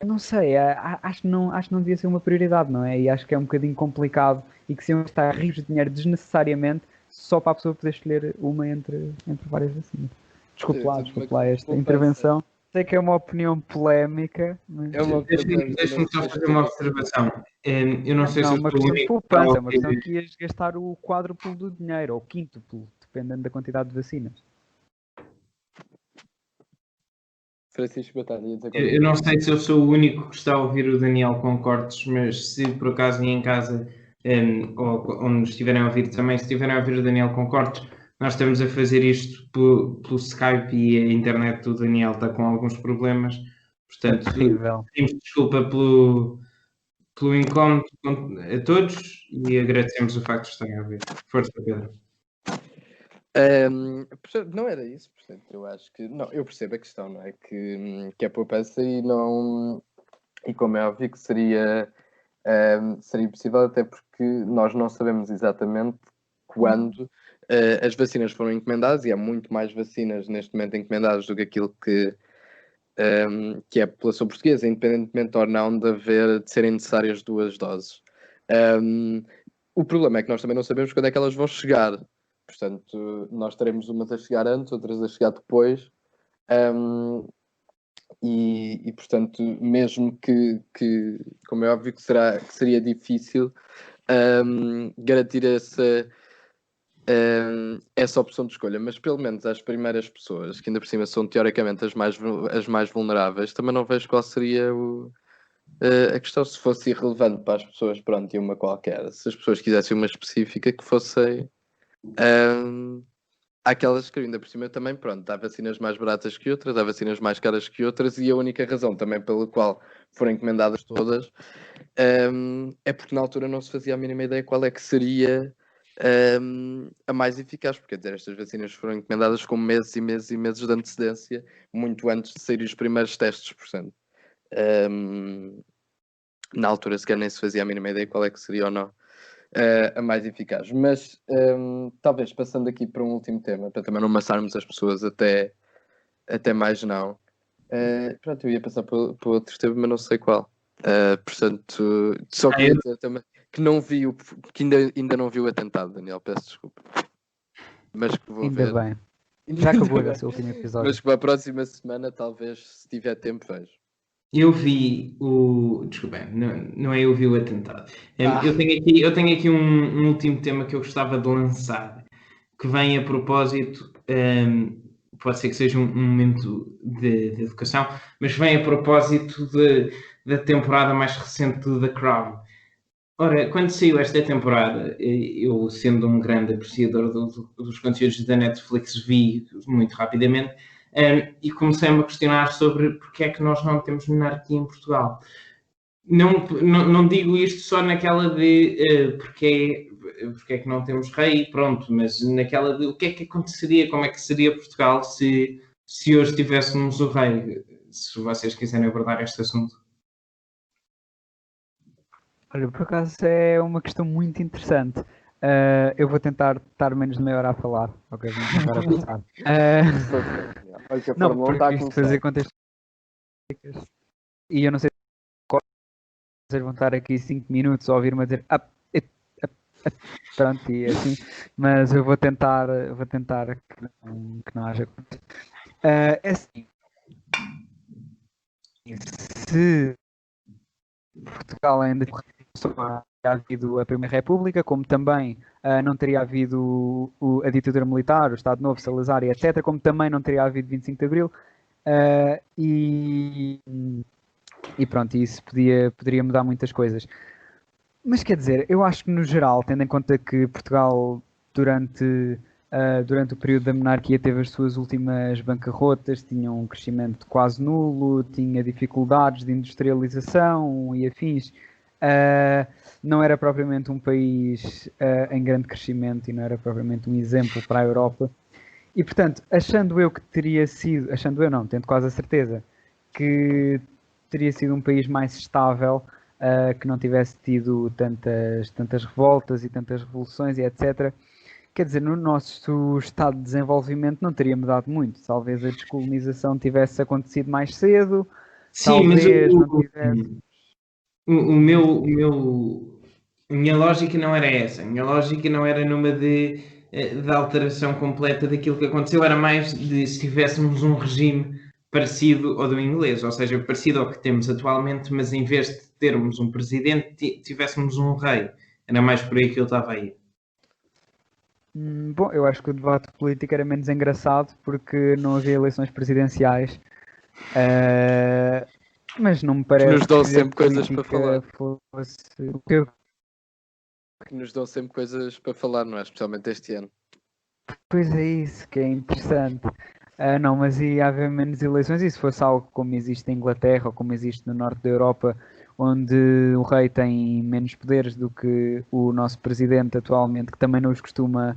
não sei, acho que não devia ser uma prioridade, não é? E acho que é um bocadinho complicado e que se iam gastar rios de dinheiro desnecessariamente só para a pessoa poder escolher uma entre várias vacinas. Desculpe lá esta intervenção. Sei que é uma opinião polémica, mas... Deixa-me só fazer uma observação. Eu não sei se é uma questão de poupança, é uma questão que ias gastar o quádruplo do dinheiro, ou o quíntuplo, dependendo da quantidade de vacinas. Francisco Batalha, eu não sei se eu sou o único que está a ouvir o Daniel com cortes, mas se por acaso em casa ou onde estiverem a ouvir também, se estiverem a ouvir o Daniel com cortes, nós estamos a fazer isto pelo Skype e a internet do Daniel está com alguns problemas, portanto, pedimos desculpa pelo incómodo a todos e agradecemos o facto de estarem a ouvir. Força, Pedro. Não era isso, portanto, eu acho que não, eu percebo a questão, não é? Que é poupança e não, e como é óbvio que seria impossível, até porque nós não sabemos exatamente quando as vacinas foram encomendadas, e há muito mais vacinas neste momento encomendadas do que aquilo que é a população portuguesa, independentemente ou não de serem necessárias 2 doses. O problema é que nós também não sabemos quando é que elas vão chegar. Portanto, nós teremos umas a chegar antes, outras a chegar depois. E portanto, mesmo que, como é óbvio que seria difícil garantir essa opção de escolha, mas pelo menos às primeiras pessoas, que ainda por cima são teoricamente as mais vulneráveis, também não vejo qual seria a questão. Se fosse irrelevante para as pessoas, pronto, e uma qualquer. Se as pessoas quisessem uma específica, que fosse aquelas que ainda por cima também, pronto, há vacinas mais baratas que outras, há vacinas mais caras que outras, e a única razão também pela qual foram encomendadas todas é porque na altura não se fazia a mínima ideia qual é que seria a mais eficaz, porque quer dizer, estas vacinas foram encomendadas com meses e meses e meses de antecedência, muito antes de saírem os primeiros testes, portanto. Na altura sequer nem se fazia a mínima ideia qual é que seria ou não a mais eficaz. Mas talvez passando aqui para um último tema, para também não amassarmos as pessoas até mais não. Pronto, eu ia passar para outro tema, mas não sei qual. Portanto, só queria dizer também que não vi que ainda não vi o atentado, Daniel, peço desculpa. Mas que vou Ainda ver. bem. Já acabou esse último episódio. Mas que para a próxima semana, talvez, se tiver tempo, vejo. Eu vi o. Desculpa, não é eu vi o atentado. Eu tenho aqui um último tema que eu gostava de lançar, que vem a propósito, pode ser que seja um momento de educação, mas vem a propósito da temporada mais recente do The Crown. Ora, quando saiu esta temporada, eu, sendo um grande apreciador dos conteúdos da Netflix, vi muito rapidamente e comecei-me a questionar sobre porque é que nós não temos monarquia em Portugal. Não digo isto só naquela de porque é que não temos rei, pronto, mas naquela de o que é que aconteceria, como é que seria Portugal se hoje tivéssemos o rei, se vocês quiserem abordar este assunto. Olha, por acaso é uma questão muito interessante. Eu vou tentar estar menos de meia hora a falar. Ok, vamos tentar a passar. Olha que a Não, Fórmula 1 porque está a isto começar. fazer contexto. E eu não sei se vocês vão estar aqui 5 minutos a ouvir-me a dizer pronto, e assim, mas eu vou tentar que não haja. É assim, se Portugal ainda teria havido a Primeira República, como também não teria havido a ditadura militar, o Estado Novo, Salazar e etc., como também não teria havido 25 de Abril, e pronto, isso poderia mudar muitas coisas. Mas quer dizer, eu acho que no geral, tendo em conta que Portugal durante o período da monarquia teve as suas últimas bancarrotas, tinha um crescimento quase nulo, tinha dificuldades de industrialização e afins. Não era propriamente um país em grande crescimento e não era propriamente um exemplo para a Europa. E portanto, achando eu, tendo quase a certeza que teria sido um país mais estável, que não tivesse tido tantas revoltas e tantas revoluções e etc. Quer dizer, no nosso estado de desenvolvimento não teria mudado muito. Talvez a descolonização tivesse acontecido mais cedo. Sim, talvez mas não tivesse. A minha lógica não era essa. A minha lógica não era numa de alteração completa daquilo que aconteceu, era mais de se tivéssemos um regime parecido ao do inglês, ou seja, parecido ao que temos atualmente, mas em vez de termos um presidente, tivéssemos um rei. Era mais por aí que eu estava aí. Bom, eu acho que o debate político era menos engraçado porque não havia eleições presidenciais. Mas não me parece que nos dão que sempre a coisas para falar. Fosse... Que nos dão sempre coisas para falar, não é? Especialmente este ano. Pois é isso que é interessante. Não, mas ia haver menos eleições e se fosse algo como existe em Inglaterra ou como existe no norte da Europa, onde o rei tem menos poderes do que o nosso presidente atualmente, que também não os costuma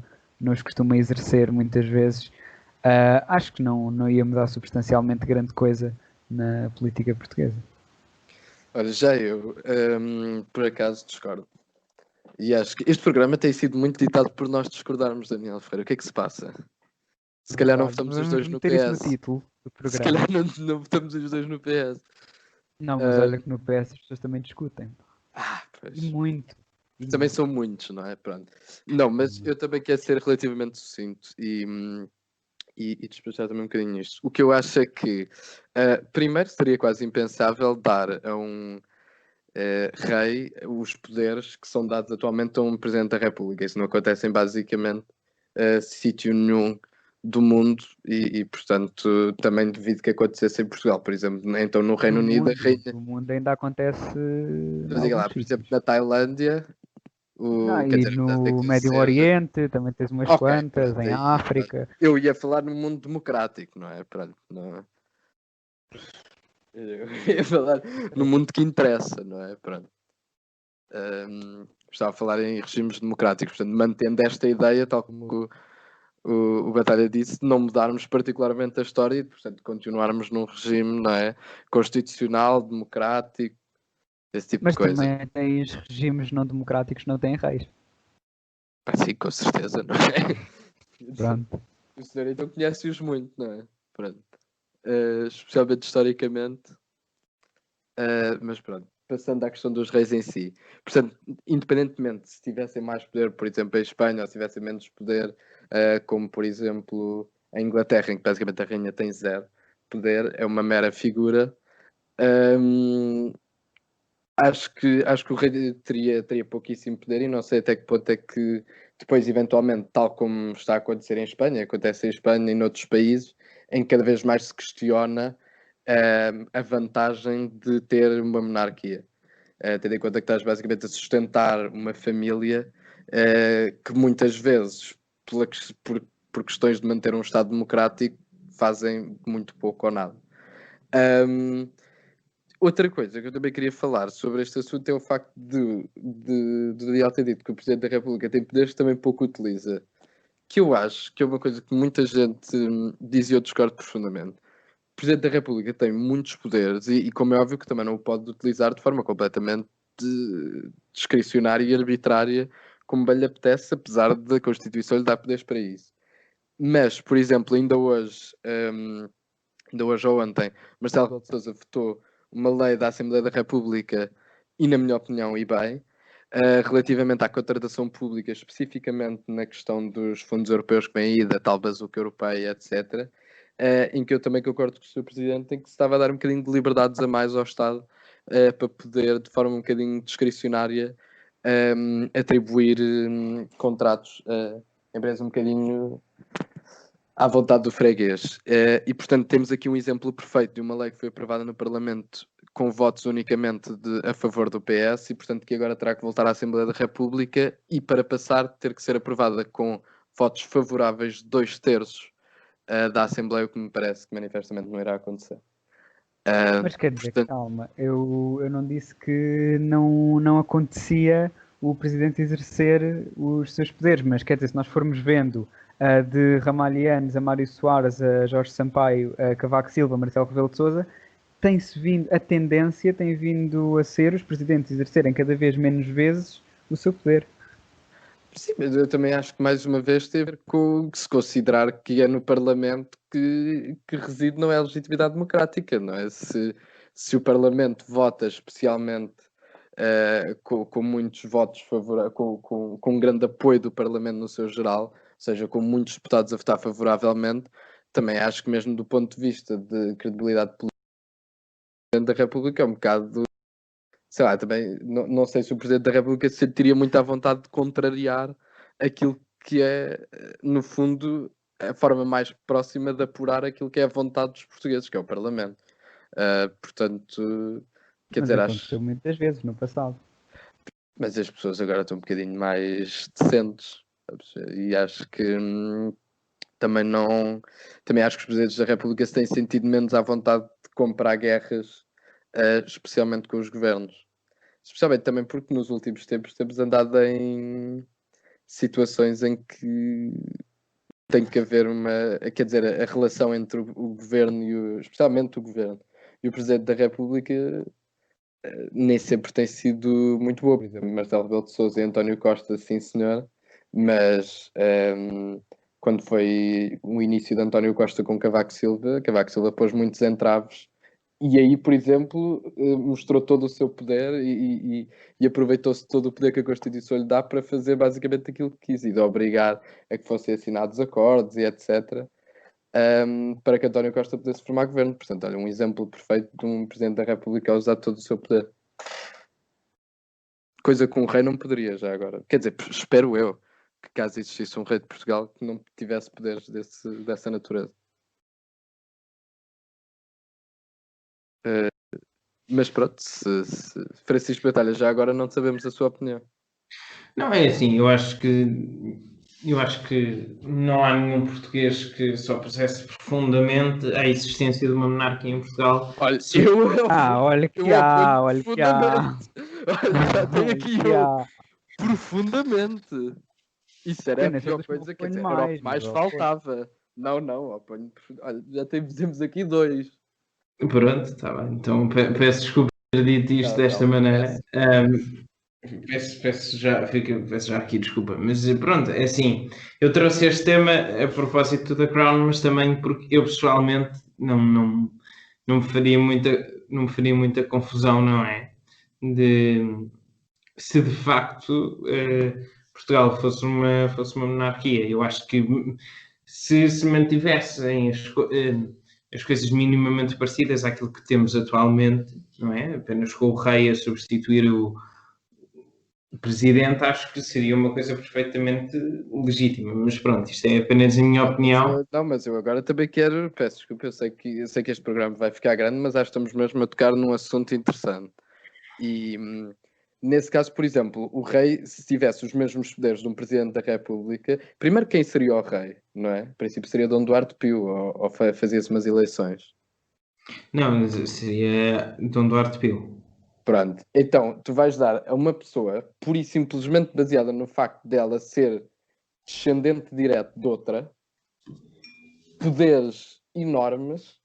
exercer muitas vezes, acho que não ia mudar substancialmente grande coisa na política portuguesa. Olha, já eu, por acaso, discordo. E acho que este programa tem sido muito ditado por nós discordarmos, Daniel Ferreira. O que é que se passa? Se calhar não votamos os dois no PS. Isso no título do programa. Se calhar não votamos os dois no PS. Não, mas olha que no PS as pessoas também discutem. Pois. E muito. Também são muitos, não é? Pronto. Não, mas eu também quero ser relativamente sucinto e despachar também um bocadinho isto. O que eu acho é que, primeiro, seria quase impensável dar a um rei os poderes que são dados atualmente a um Presidente da República. Isso não acontece em basicamente sítio nenhum do mundo e, portanto, também devido que acontecesse em Portugal, por exemplo. Então, no Reino Unido, a rainha... No mundo ainda acontece. Diga lá, por exemplo, na Tailândia... e no Médio Oriente também tens umas quantas, em África. Eu ia falar no mundo democrático, não é? Pronto, não. Eu ia falar no mundo que interessa, não é? Pronto. estava a falar em regimes democráticos, portanto, mantendo esta ideia, tal como o Batalha disse, não mudarmos particularmente a história e, portanto, continuarmos num regime, não é, constitucional, democrático, esse tipo Mas de coisa. também tens regimes não democráticos que não têm reis. Sim, com certeza, não é? Pronto. O senhor então conhece-os muito, não é? Pronto. Especialmente historicamente. Mas pronto, passando à questão dos reis em si. Portanto, independentemente se tivessem mais poder, por exemplo, em Espanha, ou se tivessem menos poder, como por exemplo a Inglaterra, em que basicamente a rainha tem 0 poder, é uma mera figura. Acho que o rei teria pouquíssimo poder e não sei até que ponto é que depois, eventualmente, tal como está a acontecer em Espanha, acontece em Espanha e noutros países, em que cada vez mais se questiona a vantagem de ter uma monarquia. Tendo em conta que estás basicamente a sustentar uma família que muitas vezes, por questões de manter um Estado democrático, fazem muito pouco ou nada. Outra coisa que eu também queria falar sobre este assunto é o facto de Daniel ter dito que o Presidente da República tem poderes que também pouco utiliza. Que eu acho que é uma coisa que muita gente diz e eu discordo profundamente. O Presidente da República tem muitos poderes e como é óbvio que também não o pode utilizar de forma completamente discricionária e arbitrária como bem lhe apetece, apesar da Constituição lhe dar poderes para isso. Mas, por exemplo, ainda hoje ou ontem, Marcelo Rebelo de Sousa votou uma lei da Assembleia da República e, na minha opinião, e bem, relativamente à contratação pública, especificamente na questão dos fundos europeus que vêm aí, da tal bazuca europeia, etc., em que eu também concordo com o Sr. Presidente, em que se estava a dar um bocadinho de liberdades a mais ao Estado para poder, de forma um bocadinho discricionária, atribuir contratos a empresas um bocadinho à vontade do freguês. E, portanto, temos aqui um exemplo perfeito de uma lei que foi aprovada no Parlamento com votos unicamente a favor do PS e, portanto, que agora terá que voltar à Assembleia da República e, para passar, ter que ser aprovada com votos favoráveis de 2/3 da Assembleia, o que me parece que manifestamente não irá acontecer. Mas quer dizer, calma, eu não disse que não acontecia o Presidente exercer os seus poderes, mas quer dizer, se nós formos vendo de Ramalhianes a Mário Soares, a Jorge Sampaio, a Cavaco Silva, a Marcelo Rebelo de Sousa, a tendência tem vindo a ser os presidentes exercerem cada vez menos vezes o seu poder. Sim, mas eu também acho que mais uma vez teve a ver com se considerar que é no Parlamento que reside não é a legitimidade democrática, não é? Se o Parlamento vota especialmente com muitos votos favoráveis, com um grande apoio do Parlamento no seu geral, ou seja, com muitos deputados a votar favoravelmente, também acho que mesmo do ponto de vista de credibilidade política da República é um bocado, sei lá, também não sei se o Presidente da República se sentiria muito à vontade de contrariar aquilo que é, no fundo, a forma mais próxima de apurar aquilo que é a vontade dos portugueses, que é o Parlamento. Portanto, quer Mas dizer, aconteceu muitas vezes no passado. Mas as pessoas agora estão um bocadinho mais decentes, sabes? E acho que também não. Também acho que os presidentes da República se têm sentido menos à vontade de comprar guerras, especialmente com os governos. Especialmente também porque nos últimos tempos temos andado em situações em que tem que haver quer dizer, a relação entre o governo especialmente o governo e o Presidente da República nem sempre tem sido muito boa. Por exemplo, Marcelo Rebelo de Sousa e António Costa, sim senhor, mas quando foi o início de António Costa com Cavaco Silva pôs muitos entraves e aí, por exemplo, mostrou todo o seu poder e aproveitou-se todo o poder que a Constituição lhe dá para fazer basicamente aquilo que quis e de obrigar a que fossem assinados acordos e etc. Para que António Costa pudesse formar governo. Portanto, olha, um exemplo perfeito de um Presidente da República a usar todo o seu poder. Coisa que um rei não poderia já agora. Quer dizer, espero eu que caso existisse um rei de Portugal que não tivesse poderes dessa natureza. Mas pronto, se Francisco Batalha, já agora não sabemos a sua opinião. Não, é assim, eu acho que não há nenhum português que só processe profundamente a existência de uma monarquia em Portugal. Olha, olha que há. Olha, já tenho aqui Profundamente. Isso era a pior coisa, quer dizer, era o que mais faltava. Não, oponho. Olha, já temos aqui 2. Pronto, está bem. Então peço desculpa por ter dito isto desta maneira. Peço já aqui desculpa. Mas pronto, é assim. Eu trouxe este tema a propósito da Crown, mas também porque eu pessoalmente não me faria muita confusão, não é? Se de facto Portugal fosse uma monarquia. Eu acho que se mantivessem as coisas minimamente parecidas àquilo que temos atualmente, não é? Apenas com o rei a substituir o presidente, acho que seria uma coisa perfeitamente legítima. Mas pronto, isto é apenas a minha opinião. Mas eu agora também quero, peço desculpa, eu sei que este programa vai ficar grande, mas acho que estamos mesmo a tocar num assunto interessante. E nesse caso, por exemplo, o rei, se tivesse os mesmos poderes de um presidente da República, primeiro quem seria o rei, não é? A princípio seria Dom Duarte Pio, ou fazia-se umas eleições? Não, seria Dom Duarte Pio. Pronto, então tu vais dar a uma pessoa, pura e simplesmente baseada no facto dela ser descendente direto de outra, poderes enormes,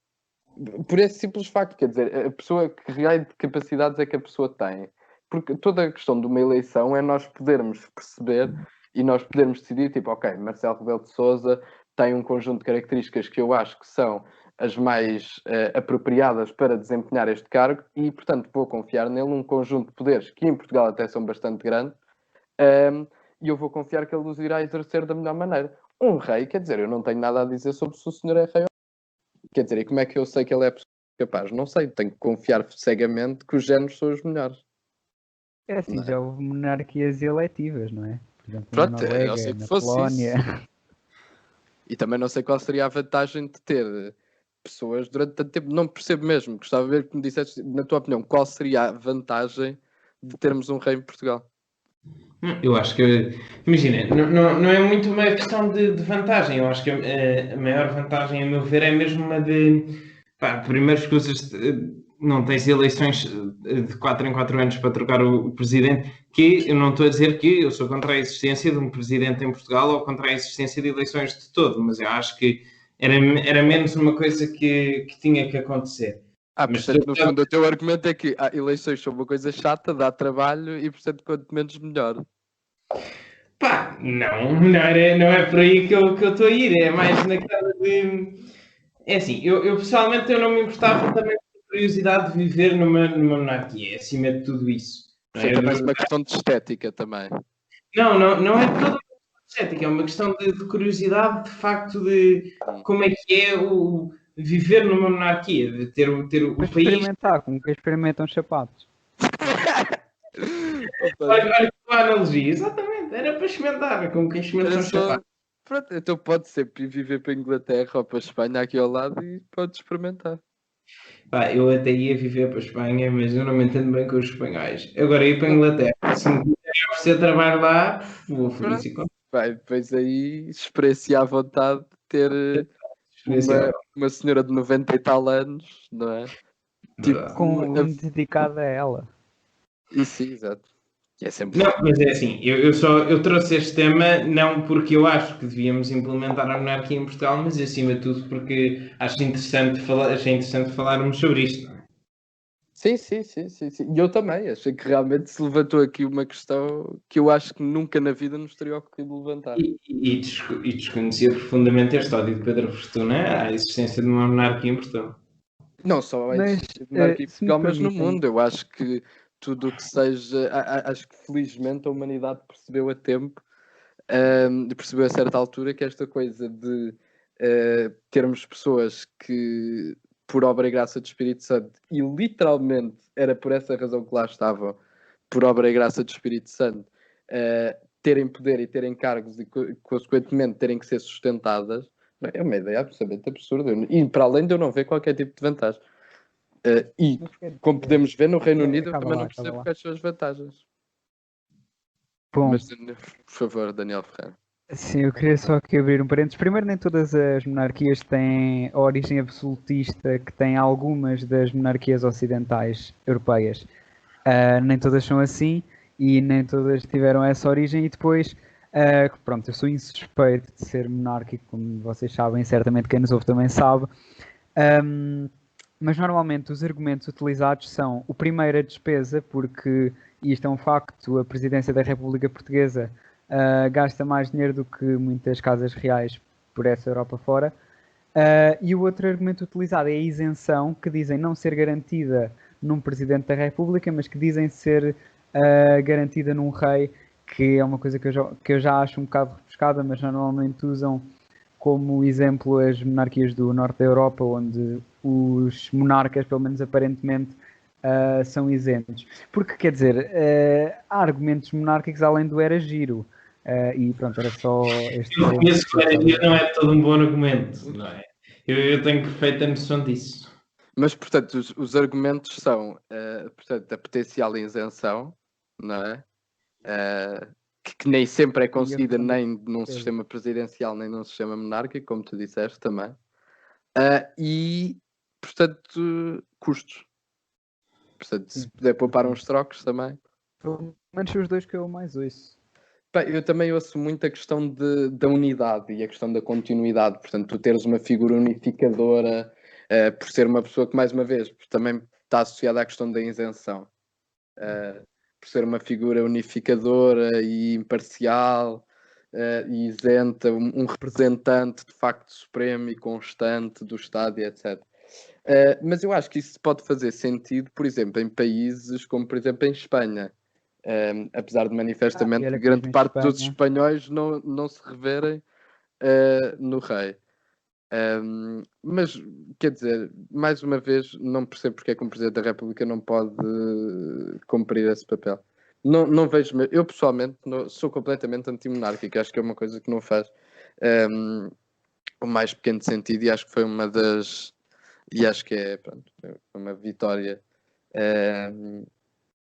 por esse simples facto, quer dizer, a pessoa, que raio de capacidades é que a pessoa tem? Porque toda a questão de uma eleição é nós podermos perceber e nós podermos decidir, tipo, ok, Marcelo Rebelo de Sousa tem um conjunto de características que eu acho que são as mais apropriadas para desempenhar este cargo e, portanto, vou confiar nele um conjunto de poderes que em Portugal até são bastante grandes e eu vou confiar que ele os irá exercer da melhor maneira. Um rei, quer dizer, eu não tenho nada a dizer sobre se o senhor é rei ou não. Quer dizer, e como é que eu sei que ele é capaz? Não sei, tenho que confiar cegamente que os géneros são os melhores. É assim, já houve monarquias eletivas, não é? Por exemplo, pronto, na Noruega, eu sei que fosse Polónia. Isso. E também não sei qual seria a vantagem de ter pessoas durante tanto tempo. Não percebo mesmo. Gostava de ver que me disseste, na tua opinião, qual seria a vantagem de termos um rei em Portugal? Eu acho que, imagina, não é muito uma questão de vantagem. Eu acho que a maior vantagem, a meu ver, é mesmo uma de, primeiro, coisas, não tens eleições de 4 em 4 anos para trocar o presidente, que eu não estou a dizer que eu sou contra a existência de um presidente em Portugal ou contra a existência de eleições de todo, mas eu acho que era menos uma coisa que tinha que acontecer. Mas portanto, no fundo, o teu argumento é que eleições são uma coisa chata, dá trabalho e, portanto, quanto menos melhor. Não é por aí que eu estou a ir, é mais naquela de... É assim, eu pessoalmente eu não me importava também por curiosidade de viver numa monarquia, acima de tudo isso. É mais uma questão de estética também. Não é toda uma questão de estética, é uma questão de curiosidade, de facto, de como é que é o viver numa monarquia, de ter o país... Experimentar, como que experimentam os sapatos. Olha que analogia, exatamente, era para experimentar, como quem experimenta os sapatos. Pronto, então pode sempre viver para a Inglaterra ou para a Espanha aqui ao lado e pode experimentar. Eu até ia viver para a Espanha, mas eu não me entendo bem com os espanhóis. Agora ir para a Inglaterra, se me quiserem oferecer trabalho lá, vou feliz e contente. Vai, depois aí experiencia à vontade de ter uma senhora de 90 e tal anos, não é? Tipo, dedicada a ela. Isso, exato. É sempre... Não, mas é assim, eu trouxe este tema não porque eu acho que devíamos implementar a monarquia em Portugal, mas acima de tudo porque achei interessante falarmos sobre isto, não é? Sim. E eu também, achei que realmente se levantou aqui uma questão que eu acho que nunca na vida nos teria ocorrido levantar. E desconhecia profundamente este ódio de Pedro Fortuna à existência de uma monarquia em Portugal. Não só a existência de monarquia em Portugal, mas no mundo. Eu acho que tudo o que seja... Acho que felizmente a humanidade percebeu a tempo, percebeu a certa altura que esta coisa de termos pessoas que, por obra e graça do Espírito Santo, e literalmente era por essa razão que lá estavam, por obra e graça do Espírito Santo, terem poder e terem cargos e, consequentemente, terem que ser sustentadas, é uma ideia absolutamente absurda. E para além de eu não ver qualquer tipo de vantagem. E, como podemos ver, no Reino Unido, eu também não percebo quais são as vantagens. Bom, mas, por favor, Daniel Ferreira. Sim, eu queria só aqui abrir um parênteses. Primeiro, nem todas as monarquias têm a origem absolutista que têm algumas das monarquias ocidentais europeias. Nem todas são assim. e nem todas tiveram essa origem. E depois, pronto, eu sou insuspeito de ser monárquico, como vocês sabem, certamente quem nos ouve também sabe. Mas normalmente os argumentos utilizados são: o primeiro, a despesa, porque, e isto é um facto, a Presidência da República Portuguesa gasta mais dinheiro do que muitas casas reais por essa Europa fora. E o outro argumento utilizado é a isenção, que dizem não ser garantida num Presidente da República, mas que dizem ser garantida num rei, que é uma coisa que eu já acho um bocado rebuscada, mas normalmente usam como exemplo as monarquias do norte da Europa, onde os monarcas, pelo menos aparentemente, são isentos. Porque, quer dizer, há argumentos monárquicos além do era giro. E pronto, era só este. Eu reconheço que o era giro não é todo um bom argumento, não é? Eu tenho perfeita noção disso. Mas, portanto, os argumentos são, portanto, a potencial isenção, não é? Que nem sempre é conseguida nem num sistema presidencial, nem num sistema monárquico, como tu disseste também. E, portanto, custos. Portanto, se puder poupar uns trocos também. Pelo menos os dois que eu mais ouço. Bem, eu também ouço muito a questão da unidade e a questão da continuidade. Portanto, tu teres uma figura unificadora, por ser uma pessoa que, mais uma vez, também está associada à questão da isenção. Por ser uma figura unificadora e imparcial e isenta, um representante de facto supremo e constante do Estado e etc. Mas eu acho que isso pode fazer sentido, por exemplo, em países como, por exemplo, em Espanha. Apesar de manifestamente grande parte dos espanhóis não se reverem no rei. Mas, quer dizer, mais uma vez, não percebo porque é que um Presidente da República não pode cumprir esse papel. Não vejo, eu pessoalmente sou completamente antimonárquico, acho que é uma coisa que não faz o mais pequeno sentido, e acho que foi uma das, e acho que é, pronto, uma vitória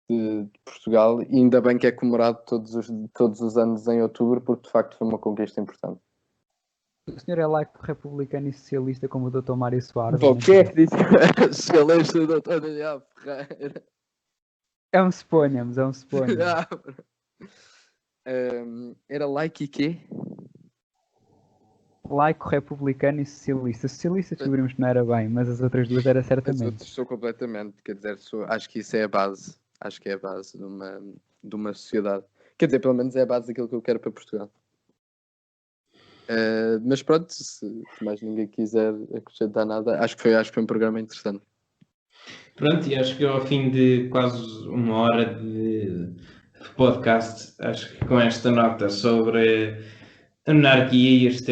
de Portugal, e ainda bem que é comemorado todos os anos em outubro, porque de facto foi uma conquista importante. O senhor é laico, republicano e socialista como o Dr. Mário Soares? Bom, quem é que disse excelência do Dr. Daniel Ferreira? É um suponhamos. Era laico e quê? Laico, republicano e socialista. Socialista descobrimos que não era bem, mas as outras duas era certamente. As outras sou completamente, quer dizer, acho que isso é a base. Acho que é a base de uma sociedade. Quer dizer, pelo menos é a base daquilo que eu quero para Portugal. Mas pronto, se mais ninguém quiser acrescentar nada, acho que foi um programa interessante. Pronto, e acho que ao fim de quase uma hora de podcast, acho que com esta nota sobre a monarquia e este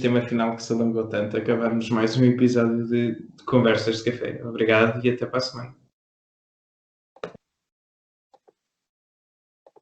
tema final que se alongou tanto, acabamos mais um episódio de Conversas de Café. Obrigado e até para a semana.